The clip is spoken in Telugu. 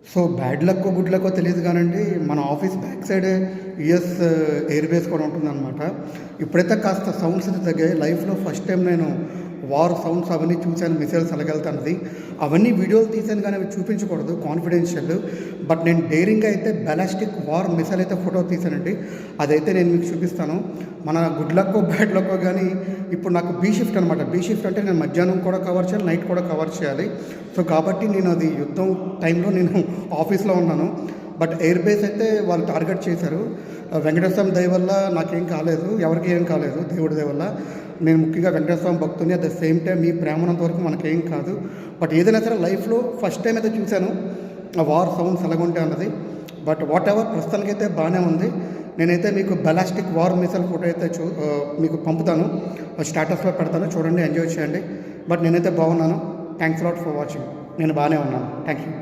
సో బ్యాడ్ లక్కో గుడ్ లక్కో తెలియదు కానండి, మన ఆఫీస్ బ్యాక్ సైడే యుఎస్ ఎయిర్ బేస్ కూడా ఉంటుందన్నమాట. ఇప్పుడైతే కాస్త సౌండ్స్ అయితే తగ్గాయి. లైఫ్లో ఫస్ట్ టైం నేను వార్ సౌండ్స్ అవన్నీ చూశాను, మిసైల్స్ ఎలాగెళ్తున్నది అవన్నీ వీడియోలు తీసాను, కానీ అవి చూపించకూడదు, కాన్ఫిడెన్షియల్. బట్ నేను డేరింగ్గా అయితే బ్యాలిస్టిక్ వార్ మిసైల్ అయితే ఫోటో తీసానండి. అదైతే నేను మీకు చూపిస్తాను. మన గుడ్ లక్కో బ్యాడ్ లక్కో కానీ ఇప్పుడు నాకు బీ షిఫ్ట్ అనమాట. బీ షిఫ్ట్ అంటే నేను మధ్యాహ్నం కూడా కవర్ చేయాలి, నైట్ కూడా కవర్ చేయాలి. సో కాబట్టి నేను అది యుద్ధం టైంలో నేను ఆఫీస్లో ఉన్నాను. బట్ ఎయిర్ బేస్ అయితే వాళ్ళు టార్గెట్ చేశారు. వెంకటేశ్వర స్వామి దయ వల్ల నాకేం కాలేదు, ఎవరికి ఏం కాలేదు, దేవుడి దయ వల్ల. నేను ముఖ్యంగా వెంకటేశ్వర స్వామి భక్తుని. అట్ ద సేమ్ టైం మీ ప్రేమనంత వరకు మనకేం కాదు. బట్ ఏదైనా సరే లైఫ్లో ఫస్ట్ టైం అయితే చూశాను ఆ వార్ సౌండ్స్ ఎలాగుంటాయి అన్నది. బట్ వాట్ ఎవర్ ప్రస్తుతానికైతే బాగానే ఉంది. నేనైతే మీకు బ్యాలిస్టిక్ వార్ మిసైల్ ఫోటో అయితే మీకు పంపుతాను, స్టేటస్లో పెడతాను, చూడండి, ఎంజాయ్ చేయండి. బట్ నేనైతే బాగున్నాను. Thanks lot for watching. నేను బాగానే ఉన్నాను. Thank you.